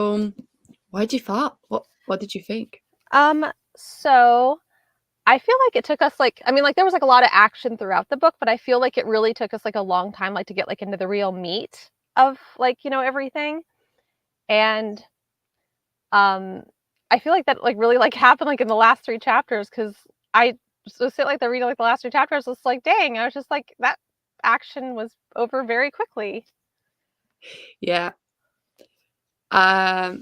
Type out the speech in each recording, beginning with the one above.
What did you thought? What did you think? So I feel like it took us there was like a lot of action throughout the book, but I feel like it really took us like a long time like to get like into the real meat of everything. And um I feel like that like really like happened like in the last three chapters because I was sit like the reading like the last three chapters was like dang, I was just like that action was over very quickly. Yeah. Oh,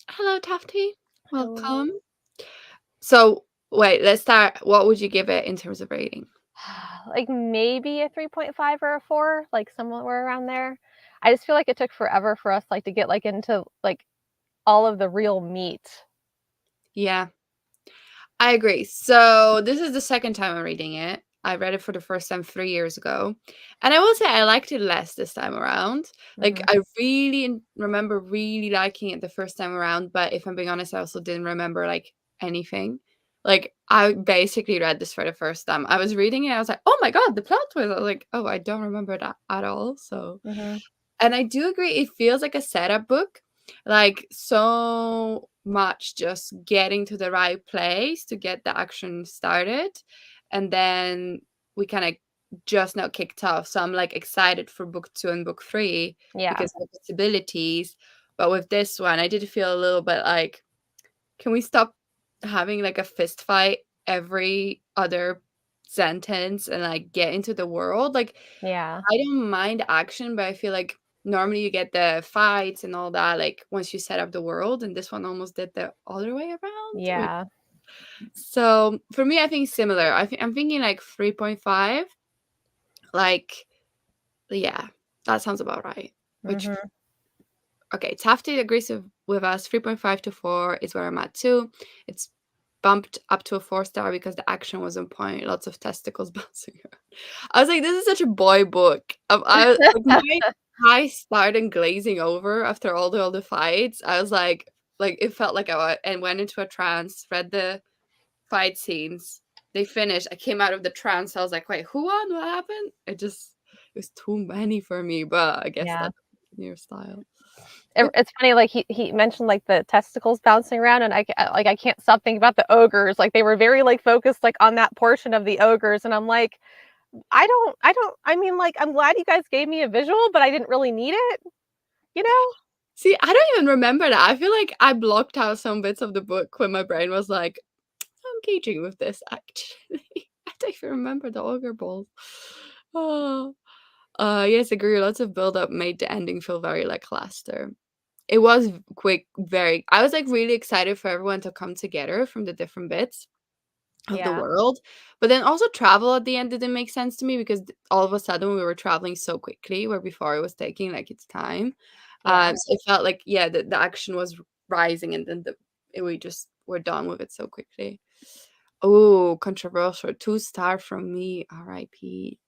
hello, Tafty. Hello. Welcome. So, wait, let's start. What would you give it in terms of rating? Like maybe a 3.5 or a 4, like somewhere around there. I just feel like it took forever for us like to get like into like all of the real meat. Yeah, I agree. So, this is the second time I'm reading it. I read it for the first time 3 years ago. And I will say I liked it less this time around. Like, Mhm. I really remember really liking it the first time around. But if I'm being honest, I also didn't remember like anything. Like, I basically read this for the first time. I was reading it. I was like, oh my God, the plot twist. I was like, oh, I don't remember that at all. So, Mhm. and I do agree, it feels like a setup book, like so much just getting to the right place to get the action started. And then we kind of just now kicked off. So I'm like excited for book two and book three Yeah. because of the possibilities. But with this one, I did feel a little bit like, can we stop having like a fist fight every other sentence and like get into the world? Like, Yeah. I don't mind action, but I feel like normally you get the fights and all that, like once you set up the world, and this one almost did the other way around. Yeah. So for me, I think similar. I'm thinking like 3.5. Like, yeah, that sounds about right. Which, Mhm. okay, Tafty agrees with us. 3.5 to 4 is where I'm at too. It's bumped up to a 4-star because the action was on point. Lots of testicles bouncing around. I was like, this is such a boy book. Like my eyes started glazing over after all the fights. I was like it felt like and went into a trance. Read the fight scenes. They finished. I came out of the trance. I was like, wait, who won? What happened? It was too many for me. But I guess Yeah. that's your style. It's funny, like he mentioned like the testicles bouncing around, and I can't stop thinking about the ogres. Like they were very like focused like on that portion of the ogres, and I'm like, I mean, like I'm glad you guys gave me a visual, but I didn't really need it, you know? See, I don't even remember that. I feel like I blocked out some bits of the book when my brain was like, I'm engaging with this actually. I don't even remember the ogre balls. Oh. Yes, agree. Lots of build up made the ending feel very lackluster. It was quick, very I was like really excited for everyone to come together from the different bits of the Yeah. world. But then also travel at the end didn't make sense to me because all of a sudden we were traveling so quickly where before it was taking like its time. Yeah. So it felt like yeah, the action was rising and then we just were done with it so quickly. Oh, controversial. 2-star from me, RIP.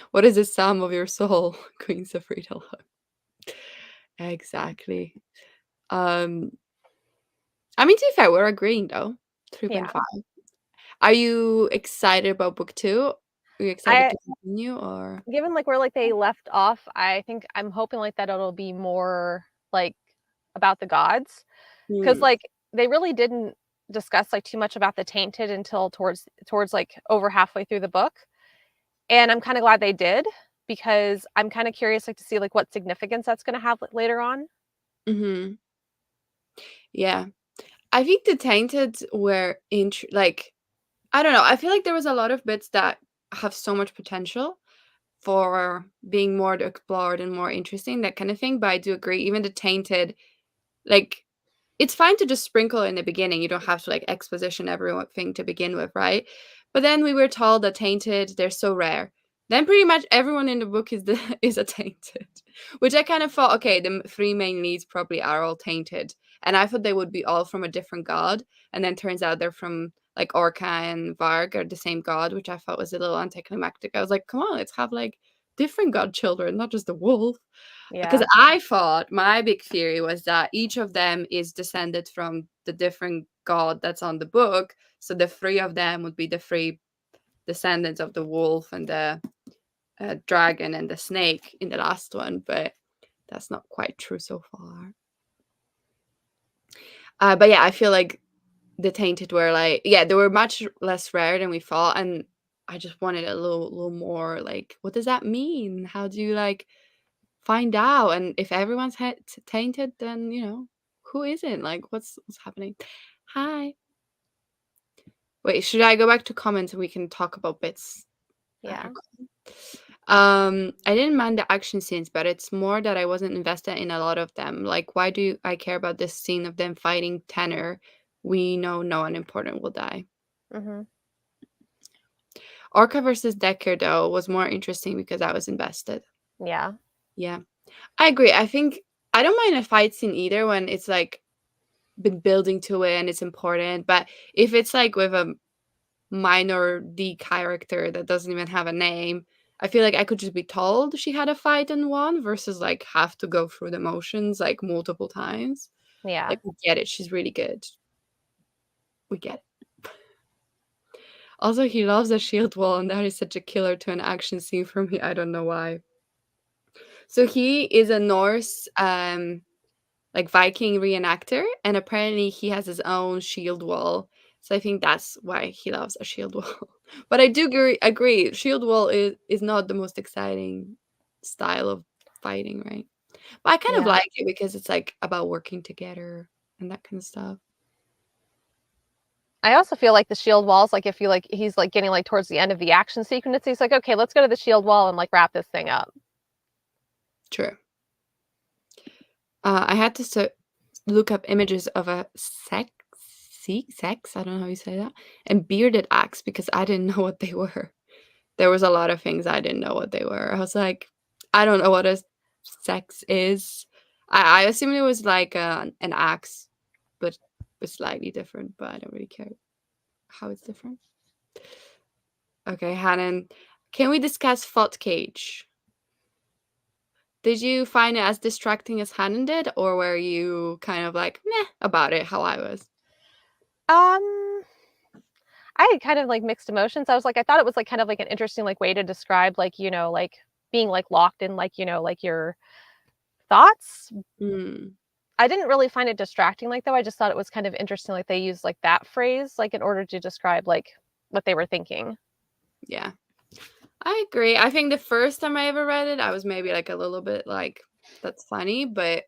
What is the sum of your soul? Queens of Readalong. Exactly. Um, I mean, to be fair, we're agreeing though. Yeah. 3.5. Are you excited about book two? Are you excited I to continue or? Given like where like they left off, I think I'm hoping like that it'll be more like about the gods, because Hmm. like they really didn't discuss like too much about the tainted until towards like over halfway through the book. And I'm kind of glad they did because I'm kind of curious like to see like what significance that's going to have like, later on. Mhm. Yeah. I think the Tainted were like, I don't know, I feel like there was a lot of bits that have so much potential for being more explored and more interesting, that kind of thing, but I do agree, even the Tainted, like, it's fine to just sprinkle in the beginning, you don't have to, like, exposition everything to begin with, right? But then we were told that Tainted, they're so rare. Then pretty much everyone in the book is the is a Tainted, which I kind of thought, okay, the 3 main leads probably are all Tainted, and I thought they would be all from a different god, and then turns out they're from, like, Orca and Varg are the same god, which I thought was a little anticlimactic. I was like, "Come on, let's have, like, different godchildren, not just a wolf." Because Yeah. I thought my big theory was that each of them is descended from the different god that's on the book. So the 3 of them would be the 3 descendants of the wolf and the dragon and the snake in the last one. But that's not quite true so far. But yeah, I feel like the tainted were like, yeah, they were much less rare than we thought, and I just wanted a little more like, what does that mean? How do you like find out? And if everyone's tainted, then who isn't? Like, what's happening? Hi. Wait, should I go back to comments and we can talk about bits that are Yeah. cool? I didn't mind the action scenes, but it's more that I wasn't invested in a lot of them. Like, why do I care about this scene of them fighting Tanner? We know no one important will die. Mm-hmm. Orca versus Decker, though, was more interesting because I was invested. Yeah. Yeah, I agree. I think I don't mind a fight scene either when it's like been building to it and it's important. But if it's like with a minor D character that doesn't even have a name, I feel like I could just be told she had a fight and won versus like have to go through the motions like multiple times. Yeah. Like, we get it. She's really good. We get it. Also, he loves a shield wall, and that is such a killer to an action scene for me. I don't know why. So he is a Norse, like Viking reenactor, and apparently he has his own shield wall. So I think that's why he loves a shield wall. But I do agree, shield wall is not the most exciting style of fighting, right? But I kind of Yeah. like it because it's like about working together and that kind of stuff. I also feel like the shield walls, like if you like, he's like getting like towards the end of the action sequence, he's like, okay, let's go to the shield wall and like wrap this thing up. True. I had to look up images of a sex, I don't know how you say that, and bearded axe because I didn't know what they were. There was a lot of things I didn't know what they were. I was like, I don't know what a sex is. I assumed it was like an axe, but slightly different. But I don't really care how it's different. Okay, Hannon, can we discuss Thought Cage? Did you find it as distracting as Hannon did, or were you kind of like meh about it? How I was. Um, I had kind of like mixed emotions. I was like, I thought it was like kind of like an interesting like way to describe like, like being like locked in like, like your thoughts. Mm, I didn't really find it distracting like though. I just thought it was kind of interesting like they used like that phrase like in order to describe like what they were thinking. yeah. I agree. I think the first time I ever read it, I was maybe like a little bit like, that's funny, but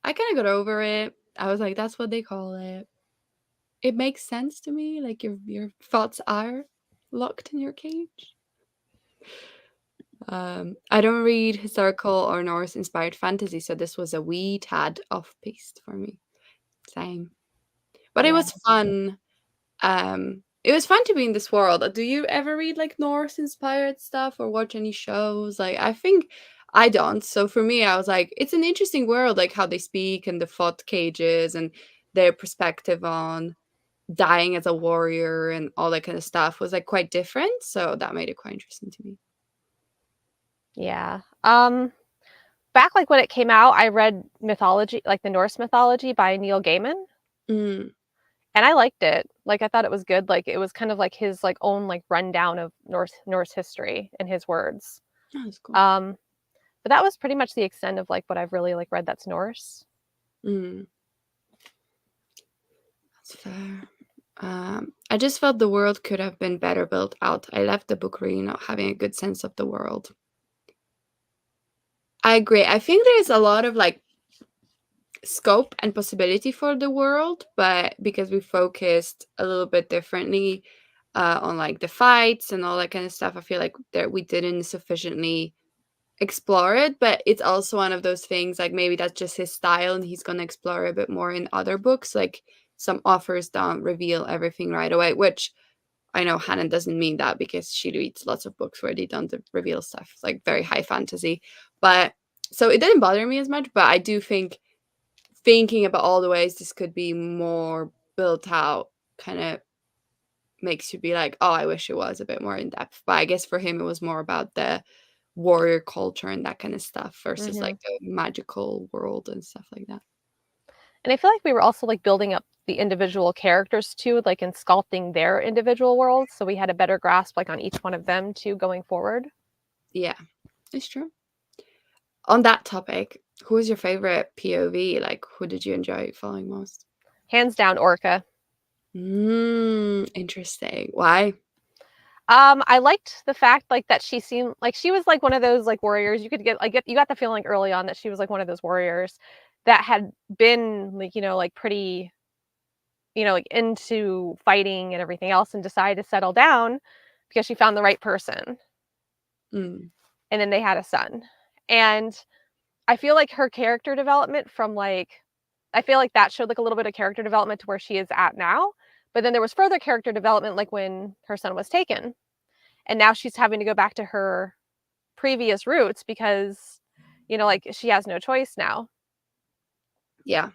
I kind of got over it. I was like, that's what they call it. It makes sense to me. Like your thoughts are locked in your cage. I don't read historical or Norse-inspired fantasy, so this was a wee tad off-piste for me. Same. But it Yeah. was fun. It was fun to be in this world. Do you ever read like Norse inspired stuff or watch any shows? Like, I think I don't. So for me, I was like, it's an interesting world, like how they speak and the thought cages and their perspective on dying as a warrior and all that kind of stuff was like quite different. So that made it quite interesting to me. Yeah. Back like when it came out, I read mythology, like the Norse mythology by Neil Gaiman, Mm, and I liked it. Like I thought it was good. Like it was kind of like his like own like rundown of Norse history in his words. that was cool. Um, but that was pretty much the extent of like what I've really like read that's Norse. Mm, that's fair. I just felt the world could have been better built out. I left the book really not having a good sense of the world. I agree. I think there's a lot of like scope and possibility for the world, but because we focused a little bit differently on like the fights and all that kind of stuff, I feel like that we didn't sufficiently explore it. But it's also one of those things like maybe that's just his style, and he's gonna explore a bit more in other books. Like some authors don't reveal everything right away, which I know Hannah doesn't mean that because she reads lots of books where they don't reveal stuff, like very high fantasy. But so it didn't bother me as much, but I do think thinking about all the ways this could be more built out kind of makes you be like, oh, I wish it was a bit more in depth. But I guess for him, it was more about the warrior culture and that kind of stuff versus Hmm. like the magical world and stuff like that. And I feel like we were also like building up the individual characters too, like in sculpting their individual worlds. So we had a better grasp like on each one of them too going forward. Yeah, it's true. On that topic, Who was your favorite POV? Like, who did you enjoy following most? Hands down, Orca. Interesting. Why? I liked the fact like that she seemed like she was like one of those like warriors. You could get you got the feeling early on that she was like one of those warriors that had been like, like pretty, like into fighting and everything else and decided to settle down because she found the right person. Mm, And then they had a son. And I feel like her character development from like I feel like that showed like a little bit of character development to where she is at now. But then there was further character development like when her son was taken. And now she's having to go back to her previous roots because like she has no choice now. yeah.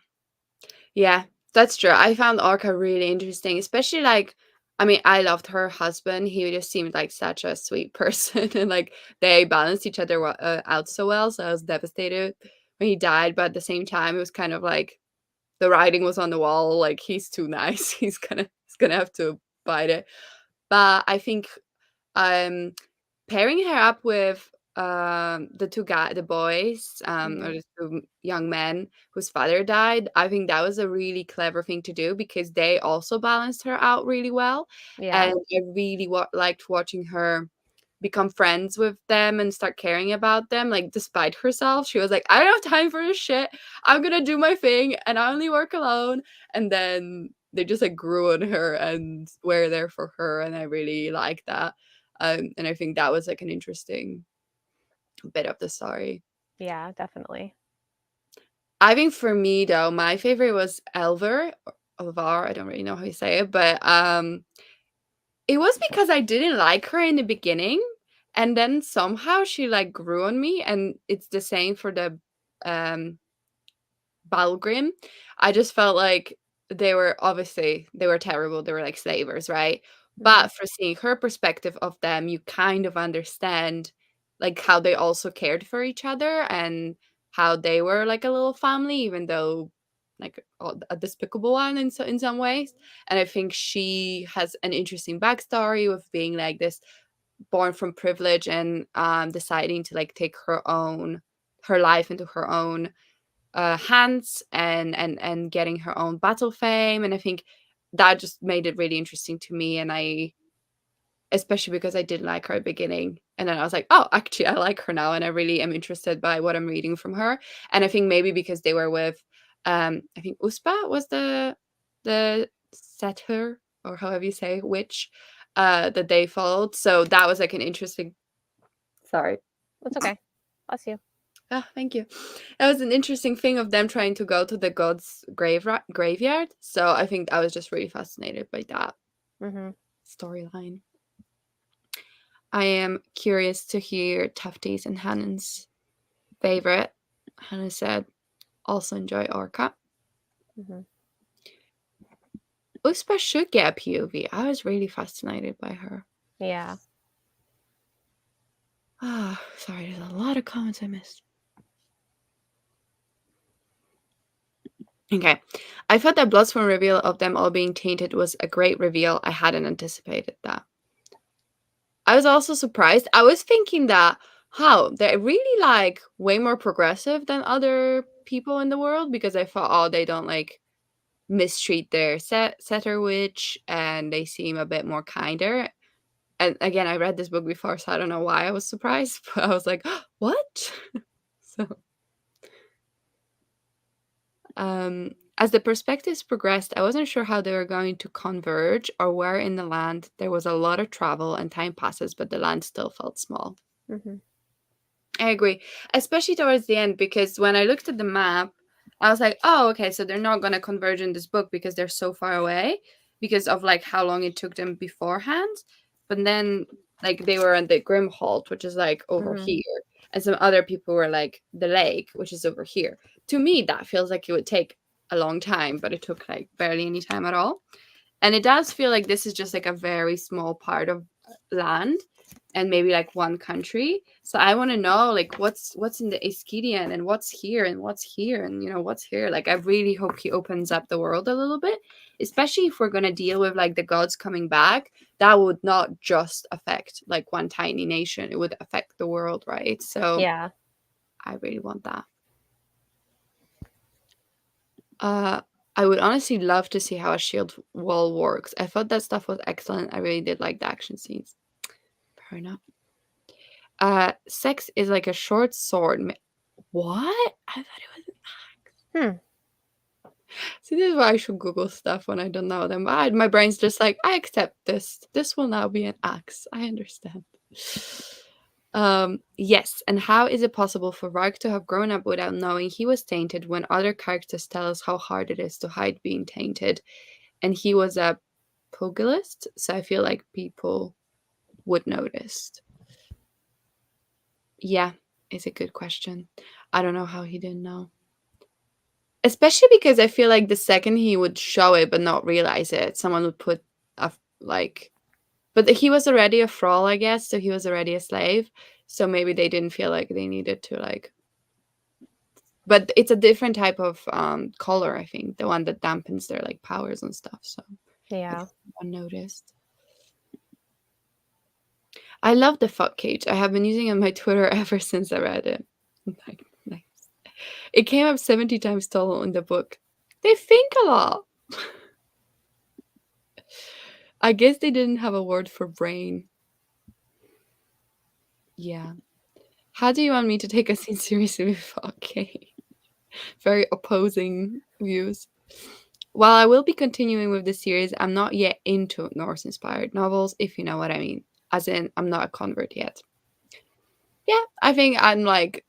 Yeah, that's true. I found Orca really interesting, especially like, I mean, I loved her husband. He just seemed like such a sweet person, and like they balanced each other out so well. So I was devastated when he died, but at the same time, it was kind of like the writing was on the wall. Like he's too nice. He's gonna have to bite it. But I think um pairing her up with the boys, or Mm-hmm. the two young men whose father died, I think that was a really clever thing to do because they also balanced her out really well. Yeah. And I really liked watching her become friends with them and start caring about them. Like, despite herself, she was like, I don't have time for this shit. I'm gonna do my thing and I only work alone. And then they just like grew on her and were there for her. And I really like that. And I think that was like an interesting bit of the story. Yeah, definitely. I think for me though, my favorite was Elver or Elvar. I don't really know how you say it, but it was because I didn't like her in the beginning, and then somehow she like grew on me, and it's the same for the um Balgrim. I just felt like they were terrible. They were like slavers, right? Mm-hmm. But for seeing her perspective of them, you kind of understand like how they also cared for each other and how they were like a little family, even though like a despicable one in some ways. And I think she has an interesting backstory with being like this born from privilege and deciding to like take her life into her own hands and getting her own battle fame. And I think that just made it really interesting to me. And I, especially because I didn't like her at the beginning, and then I was like, oh, actually I like her now, and I really am interested by what I'm reading from her. And I think maybe because they were with I think Uspa was the setter, or however you say, witch, that they followed, so that was like an interesting, sorry. That's okay. Bless you. Ah, thank you. That was an interesting thing of them trying to go to the god's graveyard. So I think I was just really fascinated by that Mm-hmm. storyline. I am curious to hear Tufty's and Hannon's favorite. Hannah said, also enjoy Orca. Mm-hmm. Uspa should get a POV. I was really fascinated by her. Yeah. Ah, sorry, there's a lot of comments I missed. Okay. I thought that Bloodsworn reveal of them all being tainted was a great reveal. I hadn't anticipated that. I was also surprised. I was thinking that how they're really like way more progressive than other people in the world, because I thought, oh, they don't like mistreat their setter witch and they seem a bit more kinder. And again, I read this book before, so I don't know why I was surprised, but I was like, oh, what? So as the perspectives progressed, I wasn't sure how they were going to converge or where in the land. There was a lot of travel and time passes, but the land still felt small. Mm-hmm. I agree, especially towards the end, because when I looked at the map, I was like, oh, okay, so they're not going to converge in this book because they're so far away because of like how long it took them beforehand. But then, like, they were on the Grimholt, which is like over Mm-hmm. here, and some other people were like the lake, which is over here. To me, that feels like it would take a long time, but it took like barely any time at all. And it does feel like this is just like a very small part of land and maybe like one country. So I want to know like what's in the Iskidian and what's here and what's here and what's here. Like I really hope he opens up the world a little bit, especially if we're going to deal with like the gods coming back. That would not just affect like one tiny nation. It would affect the world, right? So Yeah. I really want that. Uh, I would honestly love to see how a shield wall works. I thought that stuff was excellent. I really did like the action scenes. Fair enough. Sex is like a short sword. What? I thought it was. Hmm. See, this is why I should Google stuff when I don't know them. My brain's just like, I accept this. This will now be an axe. I understand. Yes, and how is it possible for Varg to have grown up without knowing he was tainted when other characters tell us how hard it is to hide being tainted? And he was a pugilist, so I feel like people would notice. Yeah, it's a good question. I don't know how he didn't know. Especially because I feel like the second he would show it but not realize it, someone would put a like. But he was already a thrall, I guess, so he was already a slave. So maybe they didn't feel like they needed to like. But it's a different type of color, I think, the one that dampens their like powers and stuff. So I Yeah. unnoticed. I love the fuck cage. I have been using it on my Twitter ever since I read it. Like, nice. It came up 70 times total in the book. They think a lot. I guess they didn't have a word for brain. Yeah. How do you want me to take a scene seriously with fuck cage? Very opposing views. While I will be continuing with the series, I'm not yet into Norse-inspired novels, if you know what I mean. As in, I'm not a convert yet. Yeah, I think I'm like,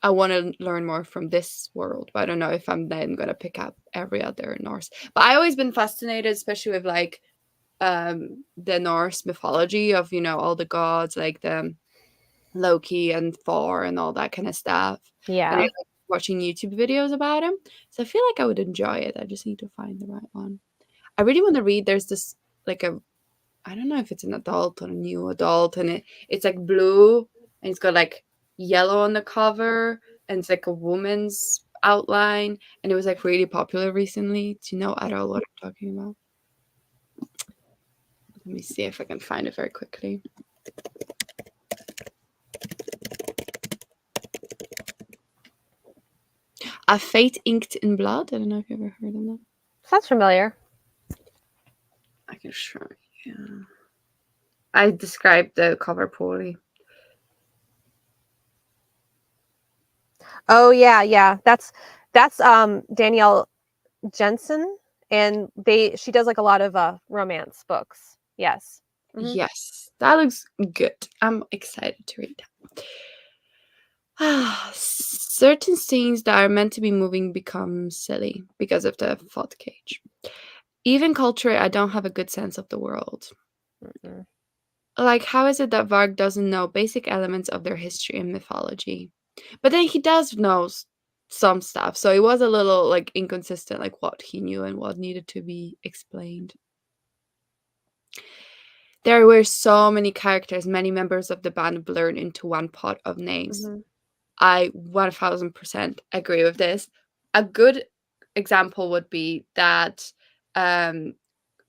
I want to learn more from this world, but I don't know if I'm then going to pick up every other Norse. But I always been fascinated, especially with like the Norse mythology of, you know, all the gods, like the Loki and Thor and all that kind of stuff. And I Yeah. like watching YouTube videos about him. So I feel like I would enjoy it. I just need to find the right one. I really want to read. There's this like a I don't know if it's an adult or a new adult, and it's like blue and it's got like yellow on the cover and it's like a woman's outline, and it was like really popular recently. Do you know at all what I'm talking about? Let me see if I can find it very quickly. A Fate Inked in Blood. I don't know if you've ever heard of that. Sounds familiar. I can show you. I described the cover poorly. Oh yeah, yeah. That's Danielle Jensen, and she does like a lot of romance books. Yes. Hmm. Yes, that looks good. I'm excited to read that. Certain scenes that are meant to be moving become silly because of the thought cage. Even culture, I don't have a good sense of the world. Mm-mm. Like, how is it that Varg doesn't know basic elements of their history and mythology? But then he does know some stuff, so it was a little like inconsistent, like what he knew and what needed to be explained. There were so many characters, many members of the band blurred into one pot of names. Hmm. I 1000% agree with this. A good example would be that um,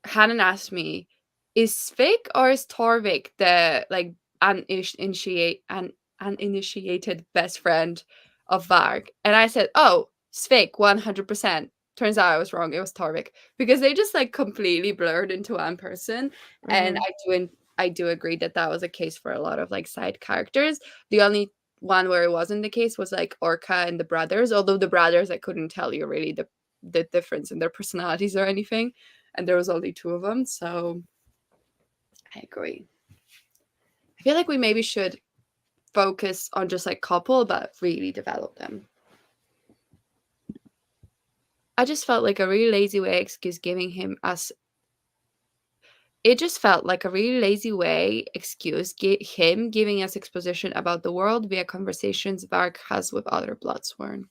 Hannon asked me, is Svig or is Torvik the like uninitiated best friend of Varg? And I said, oh, Svig, 100%. Turns out I was wrong. It was Torvik because they just like completely blurred into one person. And Hmm. I do agree that that was a case for a lot of like side characters. The only one where it wasn't the case was like Orca and the brothers. Although the brothers, I couldn't tell you really the difference in their personalities or anything, and there was only two of them. So I agree. I feel like we maybe should focus on just like couple, but really develop them. I just felt like a really lazy way excuse giving him us. It just felt like a really lazy way excuse him giving us exposition about the world via conversations Varg has with other Bloodsworn.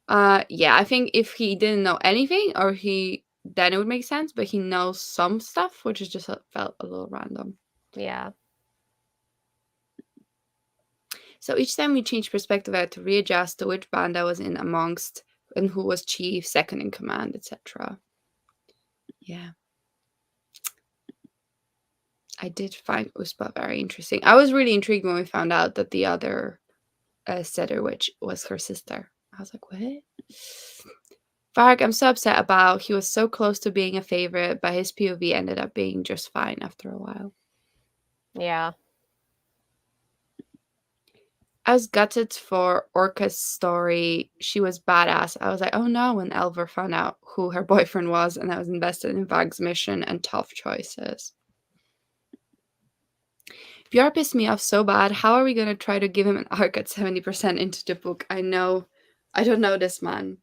Yeah, I think if he didn't know anything, or then it would make sense. But he knows some stuff, which is just felt a little random. Yeah. So each time we changed perspective, I had to readjust to which band I was in amongst and who was chief, second in command, etc. Yeah. I did find Uspa very interesting. I was really intrigued when we found out that the other setter witch was her sister. I was like, what? Varg, I'm so upset about. He was so close to being a favorite, but his POV ended up being just fine after a while. Yeah. I was gutted for Orca's story. She was badass. I was like, oh no, when Elver found out who her boyfriend was, and I was invested in Varg's mission and tough choices. Björn pissed me off so bad. How are we going to try to give him an arc at 70% into the book? I don't know this man.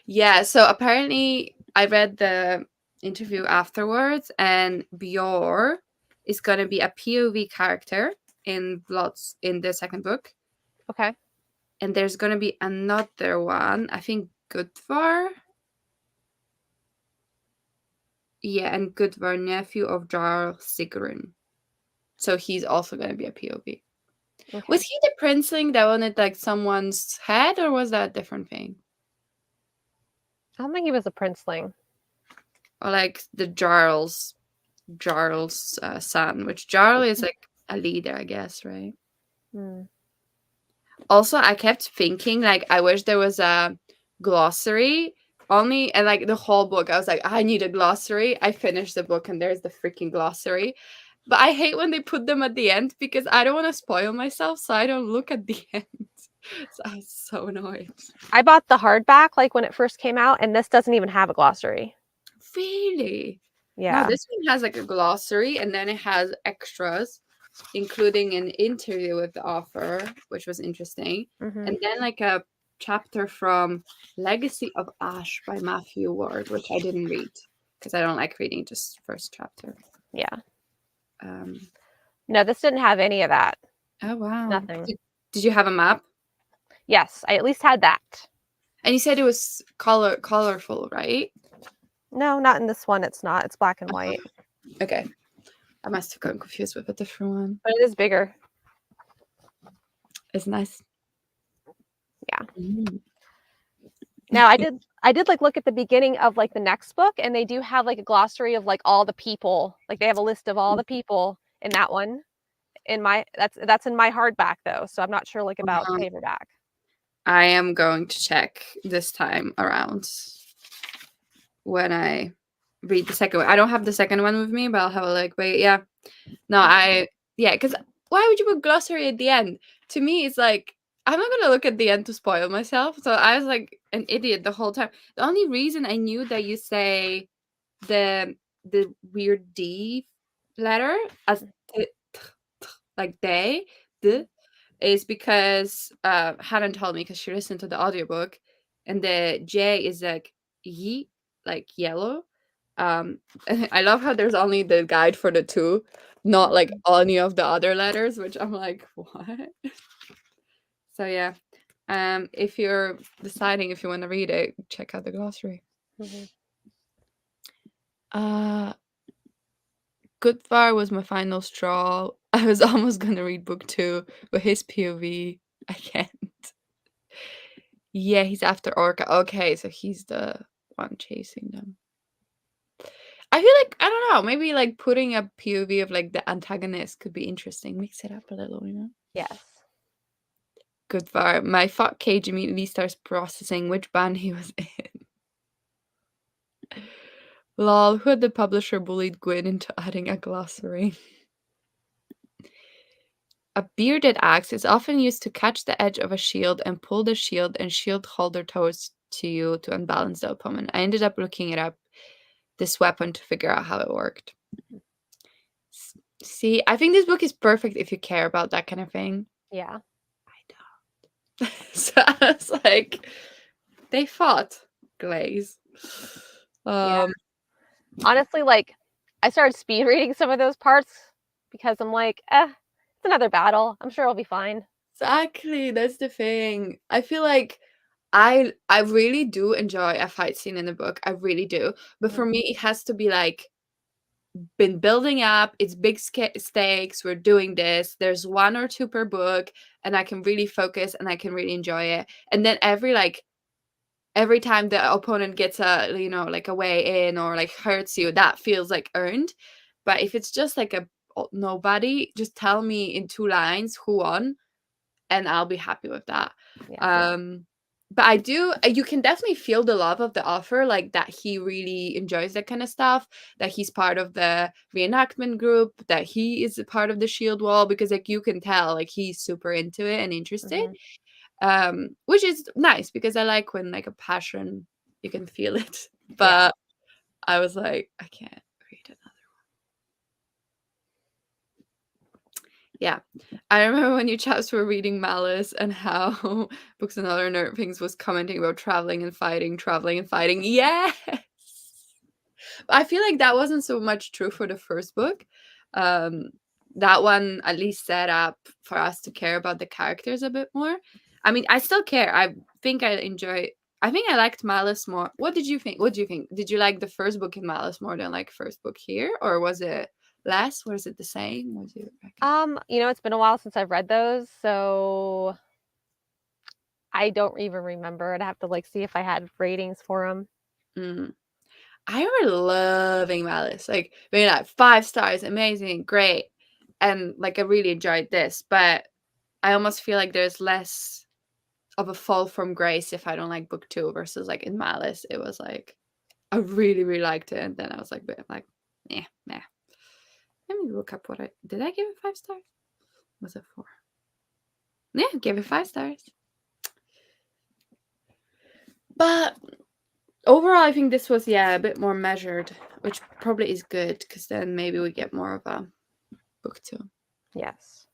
Yeah, so apparently I read the interview afterwards, and Björn is going to be a POV character in the second book. Okay. And there's going to be another one, I think Gudvar. Yeah, and Gudvar, nephew of Jarl Sigrun. So he's also going to be a POV. Okay. Was he the princeling that wanted like someone's head, or was that a different thing? I don't think he was a princeling. Or like the Jarl's son, which Jarl is like a leader, I guess, right? Hmm. Also, I kept thinking like I wish there was a glossary only, and like the whole book I was like, I need a glossary. I finished the book and there's the freaking glossary. But I hate when they put them at the end because I don't want to spoil myself, so I don't look at the end. So I was so annoyed. I bought the hardback like when it first came out, and this doesn't even have a glossary. Really? No, Yeah. this one has like a glossary, and then it has extras, including an interview with the author, which was interesting, Mm-hmm. and then like a chapter from Legacy of Ash by Matthew Ward, which I didn't read because I don't like reading just first chapter. Yeah. Um, No, this didn't have any of that. oh wow! Nothing. Did you have a map? Yes, I at least had that. And you said it was colorful, right? No, not in this one. It's not. It's black and white. Okay, I must have gotten confused with a different one. But it is bigger. It's nice. Yeah. Mm. Now I did like look at the beginning of like the next book, and they do have like a glossary of like all the people. Like they have a list of all the people in that one. That's in my hardback though, so I'm not sure like about paperback. I am going to check this time around when I read the second one. I don't have the second one with me, but I'll have a look. But yeah, no, because why would you put glossary at the end? To me, it's like I'm not gonna look at the end to spoil myself. So I was like an idiot the whole time. The only reason I knew that you say the weird D letter as like is because Hannah told me because she listened to the audiobook, and the J is like ye, like yellow. I love how there's only the guide for the two, not like any of the other letters, which I'm like, what? So yeah, if you're deciding if you want to read it, check out the glossary. Mm-hmm. Gudvar was my final straw. I was almost gonna read book 2, but his POV, I can't. Yeah, he's after Orca. Okay, so he's the one chasing them. I feel like, I don't know, maybe like putting a POV of like the antagonist could be interesting. Mix it up a little, you know? Yes. Gudvar. My fuck cage immediately starts processing which band he was in. Lol, who had the publisher bullied Gwynne into adding a glossary? A bearded axe is often used to catch the edge of a shield and pull the shield and shield holder towards to you to unbalance the opponent. I ended up looking it up, this weapon, to figure out how it worked. See, I think this book is perfect if you care about that kind of thing. Yeah. I don't. So I was like, they fought Glaze. Yeah. Honestly, like I started speed reading some of those parts because I'm like, it's another battle. I'm sure it'll be fine. Exactly, that's the thing. I feel like I really do enjoy a fight scene in a book. I really do. But for me, it has to be like been building up. It's big stakes. We're doing this. There's 1 or 2 per book, and I can really focus and I can really enjoy it. And then every time the opponent gets like a way in or like hurts you, that feels like earned. But if it's just like a nobody, just tell me in 2 lines who won, and I'll be happy with that. Yeah. but you can definitely feel the love of the author, like that he really enjoys that kind of stuff, that he's part of the reenactment group, that he is a part of the shield wall, because like you can tell like he's super into it and interested, Mhm. which is nice because I like when like a passion, you can feel it. Yeah. But I was like, I can't read it. Yeah. I remember when you chaps were reading Malice and how Books and Other Nerd Things was commenting about traveling and fighting, traveling and fighting. Yes! I feel like that wasn't so much true for the first book. Um, that one at least set up for us to care about the characters a bit more. I mean, I still care. I think I liked Malice more. What did you think? What do you think? Did you like the first book in Malice more than like first book here? Or was it less? Was it the same? What do you reckon? It's been a while since I've read those, so I don't even remember. I'd have to like see if I had ratings for them. Mm. I remember loving Malice, like being like 5 stars, amazing, great, and like I really enjoyed this. But I almost feel like there's less of a fall from grace if I don't like book 2 versus like in Malice. It was like I really really liked it, and then I was like, bit like, yeah, nah. Let me look up what I did. I give it 5 stars? Was it 4? Yeah, give it 5 stars. But overall, I think this was a bit more measured, which probably is good because then maybe we get more of a book 2. Yes.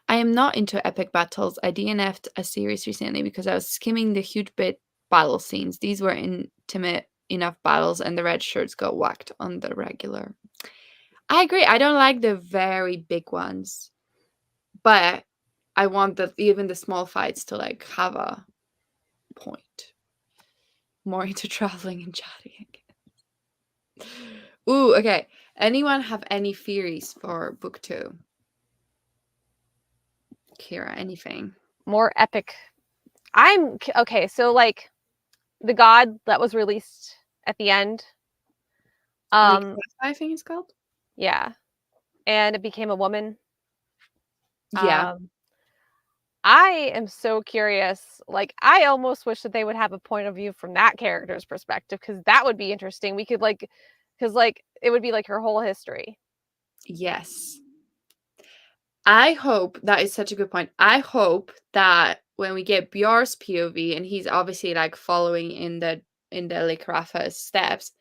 I am not into epic battles. I DNF'd a series recently because I was skimming the huge bit battle scenes. These were intimate enough battles, and the red shirts got whacked on the regular. I agree. I don't like the very big ones, but I want even the small fights to like have a point. More into traveling and chatting again. Ooh, okay. Anyone have any theories for book 2? Kira, anything? More epic. Okay, so like the god that was released at the end. Um, I think it's called. yeah, and it became a woman. Yeah. Um, I am so curious. Like, I almost wish that they would have a point of view from that character's perspective because that would be interesting. We could like, because like it would be like her whole history. Yes. I hope that is such a good point. I hope that when we get Bjar's POV and he's obviously like following in the like Rafa's steps,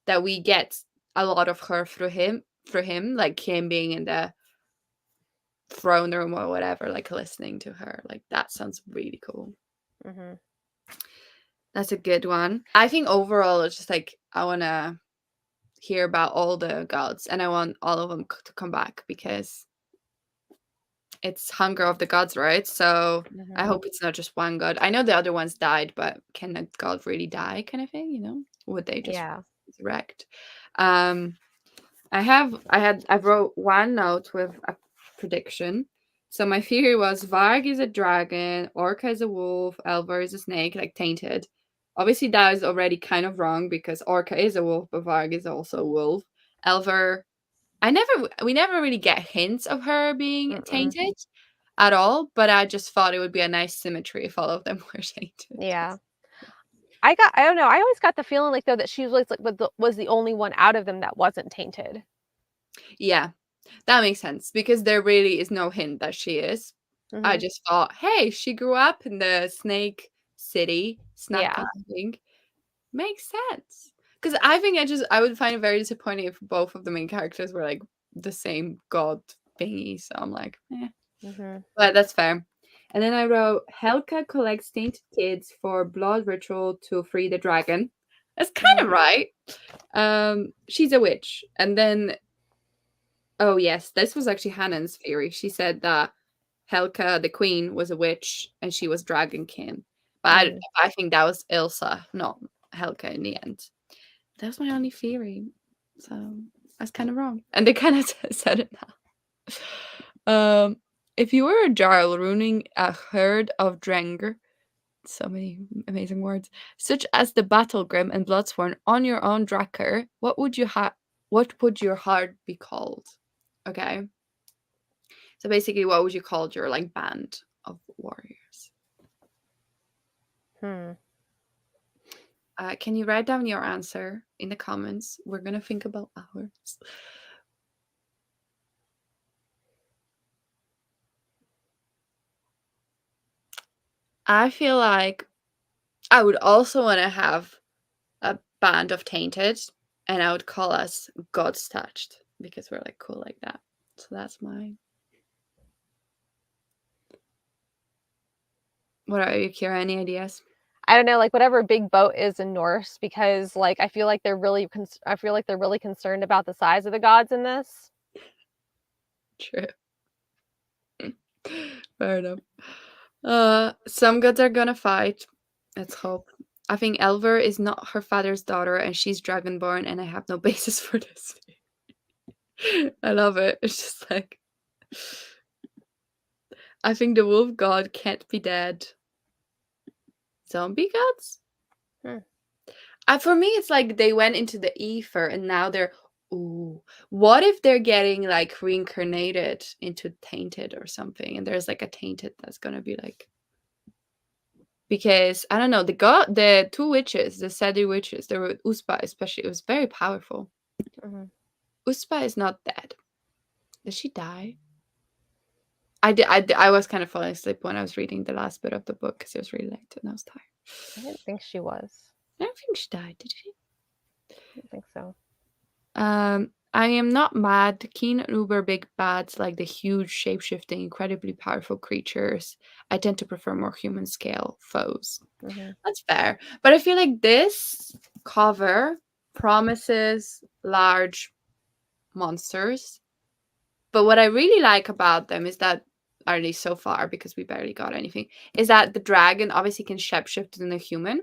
that we get a lot of her through him, like him being in the throne room or whatever, like listening to her. Like that sounds really cool. Hmm. That's a good one. I think overall it's just like I wanna hear about all the gods and I want all of them to come back because it's Hunger of the Gods, right? So I Hmm. hope it's not just one god. I know the other ones died, but can a god really die kind of thing, you know? Would they just Yeah. resurrect? Um I wrote one note with a prediction. So my theory was Varg is a dragon, Orca is a wolf, Elvar is a snake, like tainted. Obviously that is already kind of wrong because Orca is a wolf, but Varg is also a wolf. Elvar we never really get hints of her being Mm-mm. tainted at all, but I just thought it would be a nice symmetry if all of them were tainted. Yeah. I don't know. I always got the feeling like though that she was like was the only one out of them that wasn't tainted. Yeah, that makes sense because there really is no hint that she is. I Hmm. just thought, hey, she grew up in the snake city, Snapka, Yeah. I think. Makes sense. Because I think I would find it very disappointing if both of the main characters were like the same god thingy. So I'm like, eh. Hmm. But that's fair. And then I wrote Helka collects tainted kids for blood ritual to free the dragon. That's kind Hmm. of right. She's a witch. And then oh yes, this was actually Hannon's theory. She said that Helka, the queen, was a witch and she was dragonkin. But Mm. I think that was Ilsa, not Helka in the end. That was my only theory. So I was kind of wrong. And they kind of said it now. If you were a Jarl ruining a herd of Drengr, so many amazing words, such as the Battle Grim and Bloodsworn on your own Drakkar, what would your herd be called? Okay. So basically what would you call your like band of warriors? Hmm. Can you write down your answer in the comments? We're gonna think about ours. I feel like I would also want to have a band of tainted, and I would call us God's Touched because we're like cool like that. So that's mine. What are you, Kira? Any ideas? I don't know, like whatever big boat is in Norse, because like I feel like they're really concerned about the size of the gods in this. True. Fair enough. Some gods are gonna fight. Let's hope. I think Elver is not her father's daughter, and she's dragonborn, and I have no basis for this. I love it. It's just like I think the wolf god can't be dead. Zombie gods? Hmm. For me, it's like they went into the ether, and now they're. Ooh, what if they're getting like reincarnated into tainted or something, and there's like a tainted that's gonna be like. Because I don't know, the two witches, the Sadi witches, there were Uspa especially. It was very powerful. Hmm. Uspa is not dead. Did she die? I was kind of falling asleep when I was reading the last bit of the book because it was really late and I was tired. I didn't think she was. I don't think she died, did she? I don't think so. I am not mad. Keen and uber big bads like the huge shape-shifting, incredibly powerful creatures. I tend to prefer more human scale foes. Hmm. That's fair. But I feel like this cover promises large monsters. But what I really like about them is that, at least so far, because we barely got anything, is that the dragon obviously can shapeshift in a human.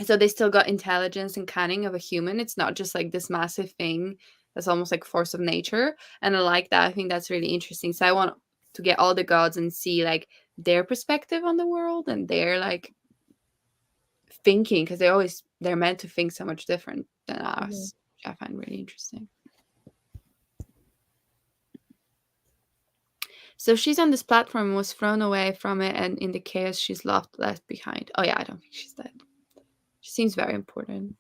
So they still got intelligence and cunning of a human. It's not just like this massive thing that's almost like force of nature. And I like that. I think that's really interesting. So I want to get all the gods and see like their perspective on the world and their like thinking, because they're meant to think so much different than us, which I find really interesting. So she's on this platform and was thrown away from it, and in the chaos she's left behind. Oh yeah, I don't think she's dead. She seems very important.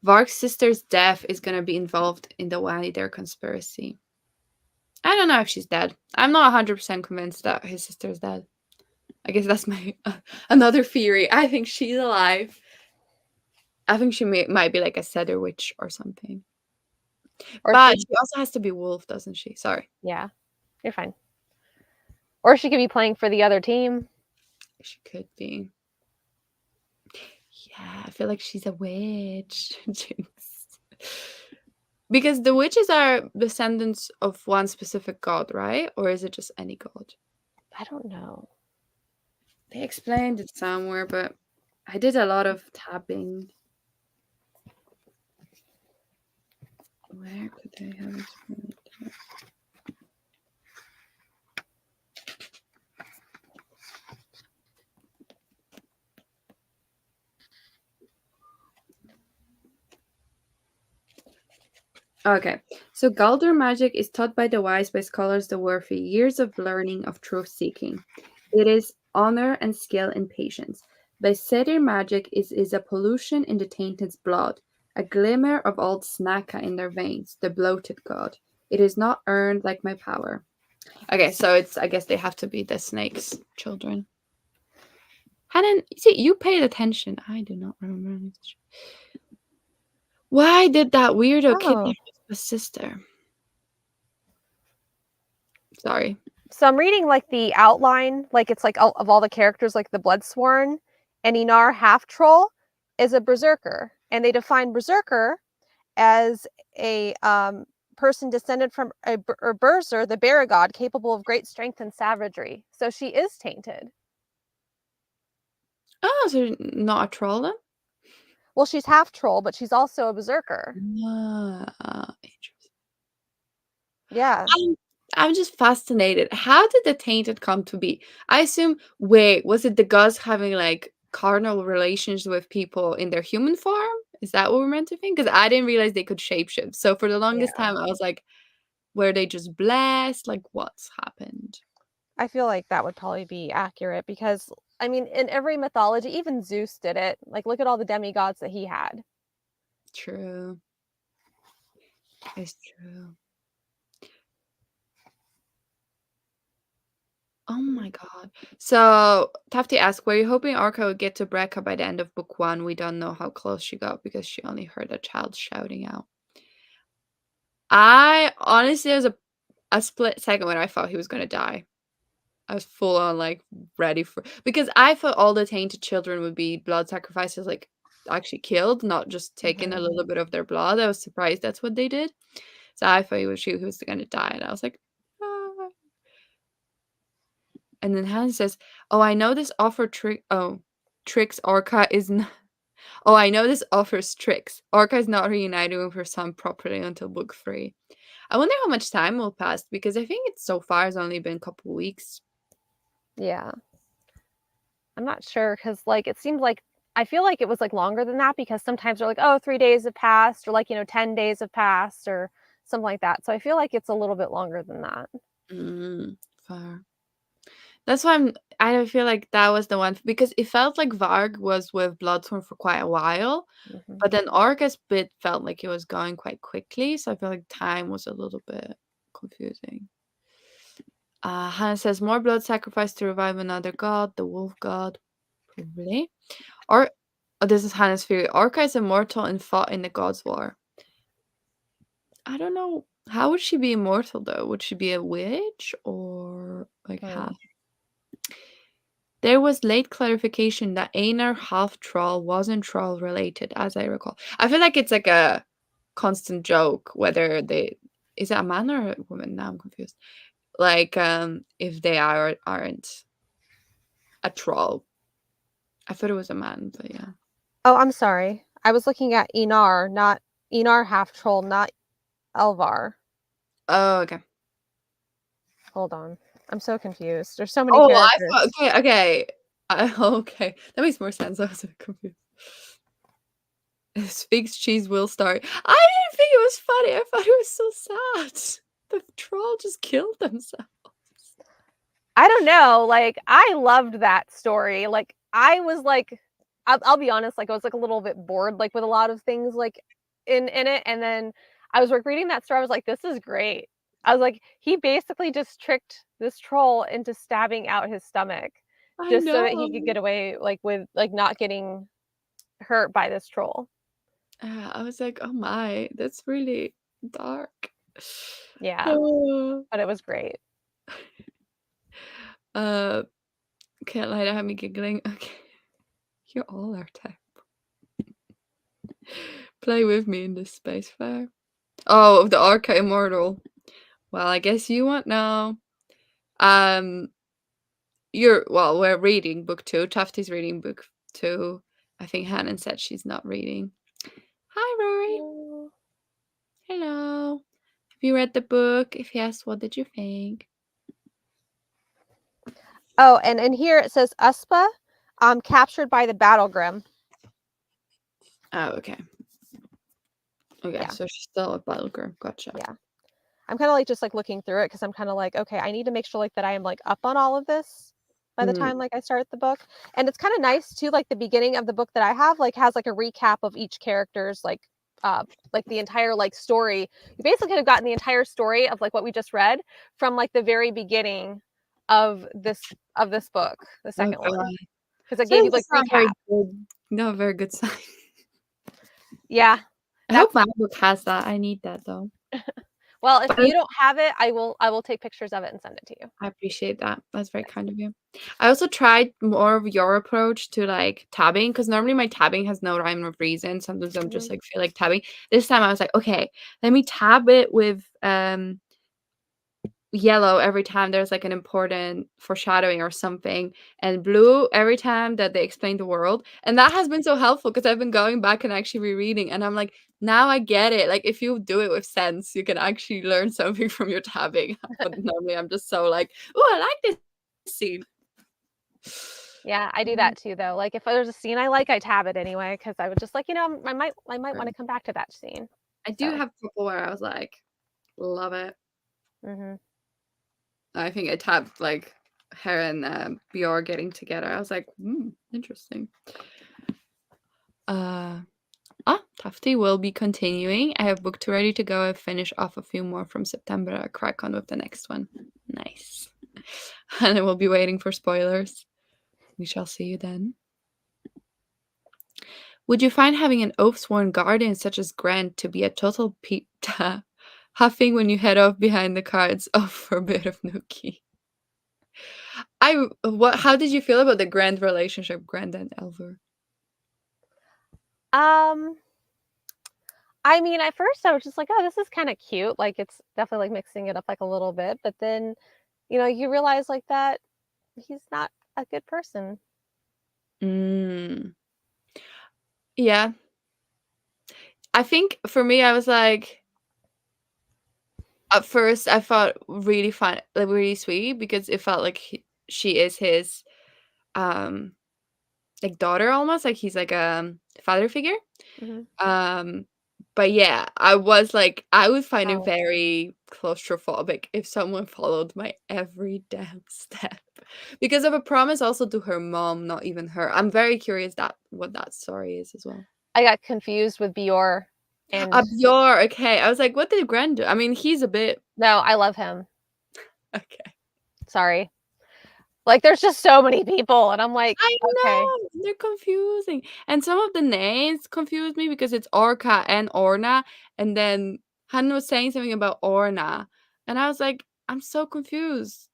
Varg's sister's death is gonna be involved in the wider conspiracy. I don't know if she's dead. I'm not 100% convinced that his sister's dead. I guess that's my another theory. I think she's alive. I think she might be like a setter witch or something. Or But she also has to be wolf, doesn't she? Sorry. yeah, you're fine. Or she could be playing for the other team. She could be. Yeah, I feel like she's a witch. Jinx. Because the witches are descendants of one specific god, right? Or is it just any god? I don't know. They explained it somewhere, but I did a lot of tapping. Where could they have explained it? Okay, so Galder magic is taught by the wise by scholars the worthy, years of learning of truth seeking. It is honor and skill and patience. By satyr magic is a pollution in the tainted's blood, a glimmer of old snacka in their veins, the bloated god. It is not earned like my power. Okay, so I guess they have to be the snake's children. Hanan, see, you paid attention. I do not remember. Why did that weirdo kidnap his sister? Sorry. So I'm reading like the outline, like it's like of all the characters, like the Bloodsworn, and Inar Half Troll is a berserker, and they define berserker as a person descended from a berser, the bear god, capable of great strength and savagery. So she is tainted. Oh, so not a troll then? Well, she's half troll, but she's also a berserker. Interesting. Yeah. I'm just fascinated. How did the tainted come to be? I assume. Wait, was it the gods having like carnal relations with people in their human form? Is that what we're meant to think? Because I didn't realize they could shapeshift. So for the longest Yeah. time, I was like, were they just blessed? Like, what's happened? I feel like that would probably be accurate because I mean, in every mythology, even Zeus did it. Like, look at all the demigods that he had. True. It's true. Oh my god. So, Tafty asked, were you hoping Orca would get to Brekka by the end of book 1? We don't know how close she got because she only heard a child shouting out. I honestly, there was a split second when I thought he was gonna die. I was full on, like, ready for, because I thought all the tainted children would be blood sacrifices, like, actually killed, not just taking a little bit of their blood. I was surprised that's what they did. So I thought he was gonna die, and I was like, "Ah." And then Hannah says, "Oh, I know this offer tricks Orca is not. Oh, I know this offers tricks. Orca is not reuniting with her son properly until book 3." I wonder how much time will pass because I think it's so far has only been a couple weeks. Yeah. I'm not sure because, like, it seemed like I feel like it was like longer than that because sometimes they're like, oh, 3 days have passed, or like, 10 days have passed, or something like that. So I feel like it's a little bit longer than that. Far. That's why I feel like that was the one because it felt like Varg was with Bloodsworn for quite a while, but then Orca's bit felt like it was going quite quickly, so I feel like time was a little bit confusing. Hannah says more blood sacrifice to revive another god, the wolf god, probably. Or this is Hannah's theory. Orca is immortal and fought in the God's War. I don't know. How would she be immortal though? Would she be a witch or like how? There was late clarification that Einar half troll wasn't troll related, as I recall. I feel like it's like a constant joke whether they is it a man or a woman? Now I'm confused. Like if they are or aren't a troll. I thought it was a man, but yeah. Oh, I'm sorry. I was looking at Einar, not Einar half troll, not Elvar. Oh, okay. Hold on. I'm so confused. There's so many Oh, I characters. thought okay. Okay. That makes more sense. I was a bit confused. Sphinx cheese will start. I didn't think it was funny. I thought it was so sad. The troll just killed themselves. I don't know. Like, I loved that story. Like, I was like, I'll be honest. Like, I was like a little bit bored, like with a lot of things, like in it. And then I was like reading that story. I was like, this is great. I was like, he basically just tricked this troll into stabbing out his stomach, I just so know. that he could get away, like with like not getting hurt by this troll. I was like, oh my, that's really dark. Yeah, Oh. but it was great. Can't lie to have me giggling. Okay. You all are type. Play with me in this space fair. Oh, the Arca Immortal. Well, I guess you won't know. We're reading book 2. Tufty's reading book 2. I think Hannah said she's not reading. Hi, Rory. Oh. Hello. Have you read the book? If yes, what did you think? Oh, and in here it says Uspa, captured by the Battle Grim. Oh, okay. Okay, Yeah. so she's still a battlegirl. Gotcha. Yeah. I'm kind of like just like looking through it because I'm kind of like, okay, I need to make sure like that I am like up on all of this by the time like I start the book. And it's kind of nice too, like the beginning of the book that I have like has like a recap of each character's like the entire like story. You basically could have gotten the entire story of like what we just read from like the very beginning of this book, the second one. Because it So gave you like that's not recap. not a very good sign. Yeah. I hope my book has that. I need that though. Well, if you don't have it, I will take pictures of it and send it to you. I appreciate that. That's very kind of you. I also tried more of your approach to like tabbing because normally my tabbing has no rhyme or reason. Sometimes I'm just like feel like tabbing. This time I was like, okay, let me tab it with yellow every time there's like an important foreshadowing or something, and blue every time that they explain the world. And that has been so helpful because I've been going back and actually rereading, and I'm like, now I get it. Like if you do it with sense, you can actually learn something from your tabbing. But normally I'm just so like, oh, I like this scene. Yeah, I do that too though. Like if there's a scene I like, I tab it anyway because I would just like, I might want to come back to that scene. I do have a couple where I was like, love it. I think I tabbed like her and Bjorn getting together. I was like, interesting. Tufty will be continuing. I have booked ready to go. I've finished off a few more from September. I'll crack on with the next one. Nice. And I will be waiting for spoilers. We shall see you then. Would you find having an oath-sworn guardian such as Grant to be a total huffing when you head off behind the cards for a bit of nookie? How did you feel about the Grant relationship, Grant and Elver? I mean, at first I was just like, oh, this is kind of cute. Like, it's definitely like mixing it up like a little bit. But then, you realize like that he's not a good person. Yeah. I think for me, I was like, at first I thought really fun, like really sweet, because it felt like she is his like daughter almost, like he's like a father figure. Mm-hmm. But yeah, I was like, I would find it Oh, very claustrophobic if someone followed my every damn step because of a promise also to her mom, not even her. I'm very curious what that story is as well. I got confused with Bjorn, and Bjorn, okay. I was like, what did Grand do? I mean, he's a bit no, I love him. okay. Sorry. Like, there's just so many people, and I'm like, I okay, know, they're confusing. And some of the names confuse me because it's Orca and Orna, and then Han was saying something about Orna, and I was like, I'm so confused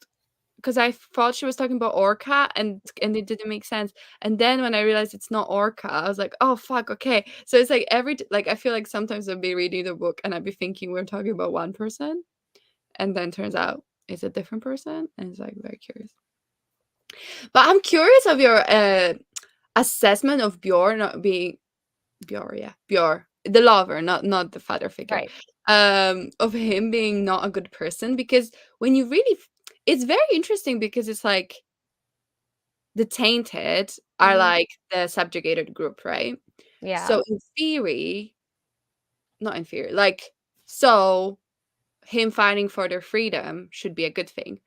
because I thought she was talking about Orca, and it didn't make sense. And then when I realized it's not Orca, I was like, oh fuck, okay. So it's like like I feel like sometimes I'd be reading the book and I'd be thinking we're talking about one person, and then turns out it's a different person, and it's like very curious. But I'm curious of your assessment of Bjorn not being Bjorn, yeah, Bjorn, the lover, not the father figure, right. of him being not a good person. Because when you really, it's very interesting because it's like the tainted are Mm-hmm. like the subjugated group, right? Yeah. So in theory, not in theory, like so him fighting for their freedom should be a good thing.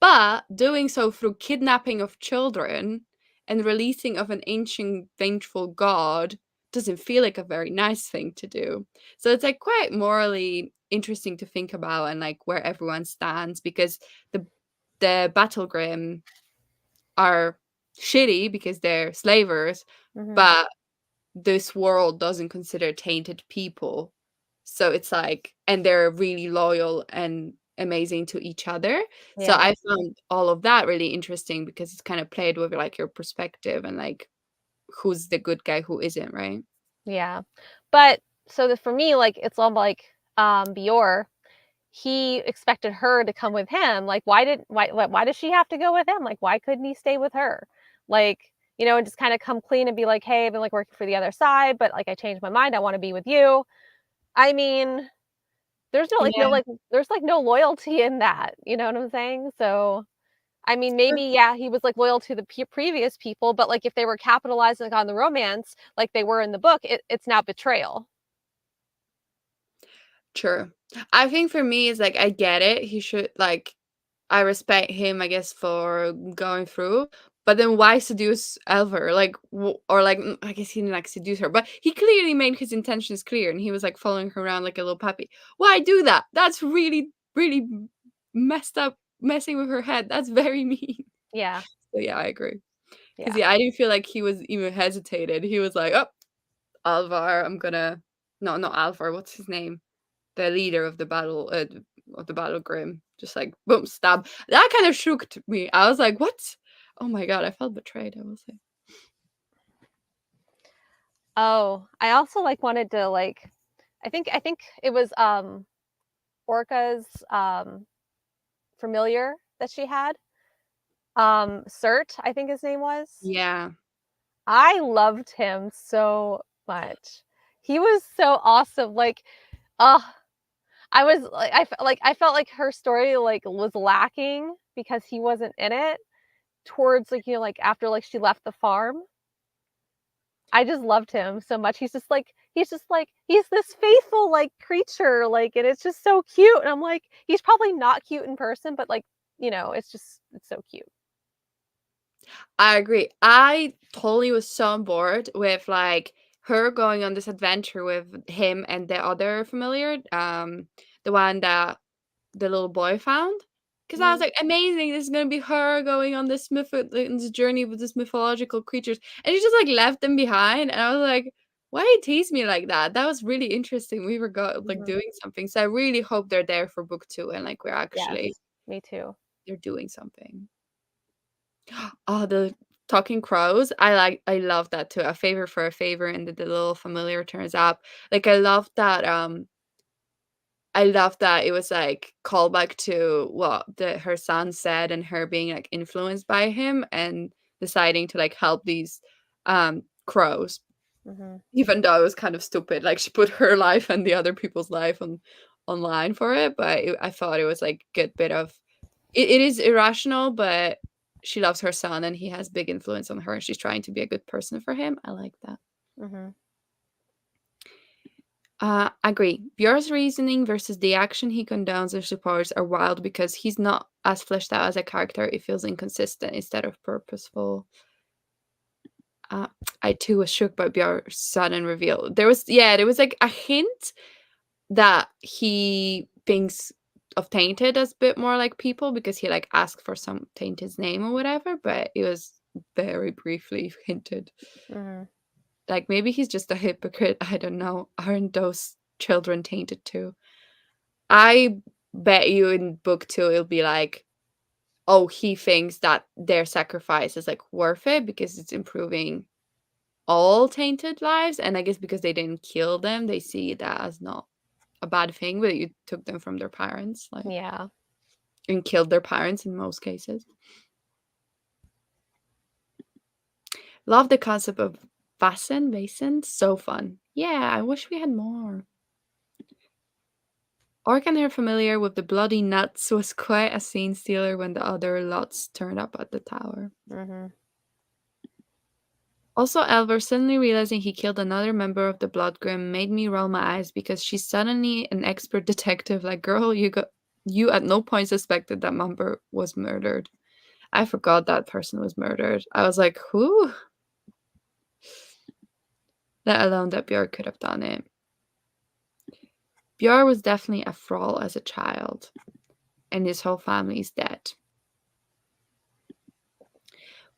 But doing so through kidnapping of children and releasing of an ancient vengeful god doesn't feel like a very nice thing to do. So it's like quite morally interesting to think about and like where everyone stands because the battle grim are shitty because they're slavers, Mm-hmm. but this world doesn't consider tainted people. So it's like, and they're really loyal and amazing to each other. So Yeah. I found all of that really interesting because it's kind of played with like your perspective and like who's the good guy, who isn't, right? Yeah. But so for me, like, it's all like Bjorn, he expected her to come with him. Like, why does she have to go with him? Like, why couldn't he stay with her? Like, and just kind of come clean and be like, hey, I've been like working for the other side, but like I changed my mind. I want to be with you. I mean, there's no like no Yeah, like there's like no loyalty in that. You know what I'm saying? So I mean, maybe yeah, he was like loyal to the previous people, but like if they were capitalizing on the romance like they were in the book, it's now betrayal. true. I think for me, it's like I get it. He should like I respect him, I guess, for going through. But then why seduce Elver? Like, or like, I guess he didn't like seduce her, but he clearly made his intentions clear, and he was like following her around like a little puppy. Why do that? That's really, really messed up, messing with her head. That's very mean. Yeah, So yeah, I agree. Because yeah, yeah, I didn't feel like he was even hesitated. He was like, "Oh, Alvar, I'm gonna." No, not Alvar. What's his name? The leader of the battle grim, just like boom, stab. That kind of shook me. I was like, "What? Oh my god!" I felt betrayed. I will say. oh, I also like wanted to like I think it was Orca's familiar that she had. Cert, I think his name was. Yeah, I loved him so much. He was so awesome. Like, uh I was like I felt like her story like was lacking because he wasn't in it towards like like after like she left the farm. I just loved him so much. He's this faithful like creature like and it's just so cute and I'm like he's probably not cute in person but like it's so cute. I agree. I totally was so on board with like her going on this adventure with him and the other familiar, the one that the little boy found. Because I was Mhm. like, amazing, this is gonna be her going on this this journey with this mythological creatures. And she just like left them behind. And I was like, why you tease me like that? That was really interesting. We were like Mhm. doing something. So I really hope they're there for book 2 and like we're actually Yes, me too. they're doing something. Oh, the talking crows. I love that too. A favor for a favor and the little familiar turns up. Like I love that it was like callback to what her son said and her being like influenced by him and deciding to like help these crows. Mhm. Even though it was kind of stupid. Like she put her life and the other people's life online for it, but I thought it was like good bit of it is irrational, but she loves her son and he has big influence on her. She's trying to be a good person for him. I like that. Mhm. Agree. Björn's reasoning versus the action he condones or supports are wild because he's not as fleshed out as a character. It feels inconsistent instead of purposeful. Uh, I too was shook by Björn's sudden reveal. There was like a hint that he thinks of Tainted as a bit more like people because he like asked for some Tainted's name or whatever, but it was very briefly hinted. Mhm. Like maybe he's just a hypocrite. I don't know. Aren't those children tainted too? I bet you in book 2 it'll be like, oh, he thinks that their sacrifice is like worth it because it's improving all tainted lives. And I guess because they didn't kill them, they see that as not a bad thing, but you took them from their parents, like Yeah. and killed their parents in most cases. Love the concept of basin, so fun. Yeah, I wish we had more. Orc and her familiar with the bloody nuts was quite a scene stealer when the other lots turned up at the tower. Mhm. Also, Elver suddenly realizing he killed another member of the Blood Grim made me roll my eyes because she's suddenly an expert detective. Like, girl, you at no point suspected that member was murdered. I forgot that person was murdered. I was like, who? Let alone that Björk could have done it. Björk was definitely a thrall as a child, and his whole family is dead.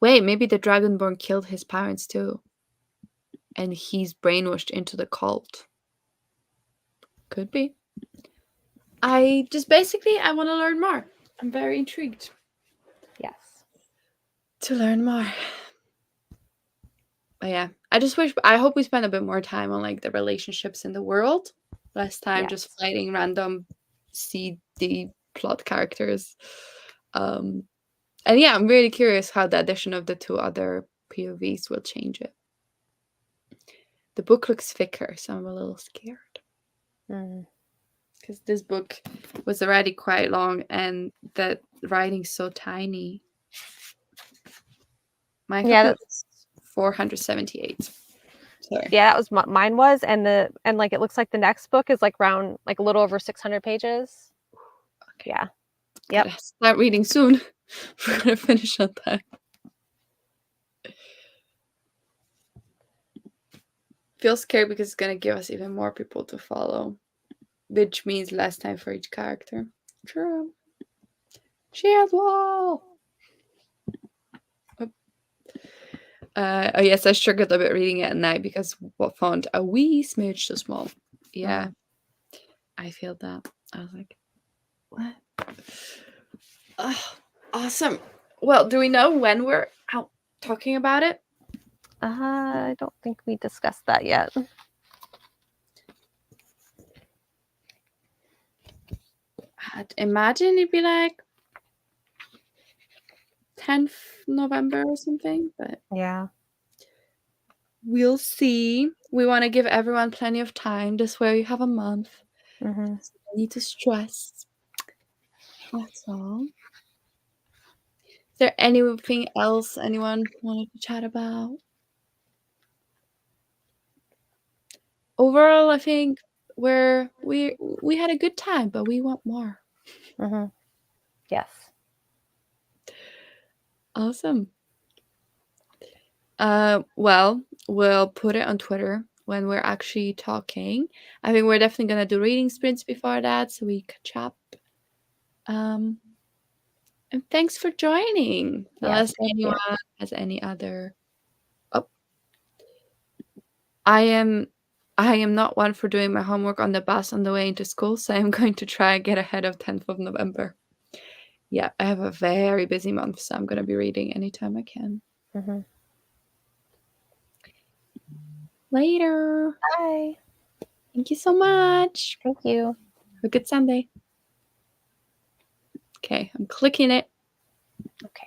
Wait, maybe the Dragonborn killed his parents too, and he's brainwashed into the cult. Could be. I just basically I want to learn more. I'm very intrigued Yes. to learn more. But yeah, I hope we spend a bit more time on like the relationships in the world, less time just Yes. fighting random CD plot characters. Um, and yeah, I'm really curious how the addition of the two other POVs will change it. The book looks thicker, so I'm a little scared Mhm. because this book was already quite long and the writing's so tiny. My Yeah, copy was 478. Sorry. yeah, that was mine was, and like it looks like the next book is like around like a little over 600 pages. Okay. Yeah. Yep. Gotta start reading soon. We're gonna finish on that. Feel scared because it's gonna give us even more people to follow, which means less time for each character. True. She has wall. Oh yes, I struggled a bit reading it at night because what font a wee smidge too small. Yeah, Mhm. I feel that. I was like, what? Oh, awesome. Well, do we know when we're out talking about it? I don't think we discussed that yet. I'd imagine it'd be like 10th November or something, but Yeah. we'll see. We want to give everyone plenty of time. This way, you have a month. Mhm. So no need to stress. That's all. Is there anything else anyone wanted to chat about? Overall, I think we had a good time, but we want more. Mhm. Yes. Awesome. Well, we'll put it on Twitter when we're actually talking. I think we're definitely gonna do reading sprints before that, so we catch up. And thanks for joining. Yes, Unless thank anyone you. has any other. Oh, I am. I am not one for doing my homework on the bus on the way into school, so I'm going to try and get ahead of 10th of November. Yeah, I have a very busy month, so I'm going to be reading anytime I can. Mm-hmm. Later. Bye. Thank you so much. Thank you. Have a good Sunday. Okay, I'm clicking it. Okay.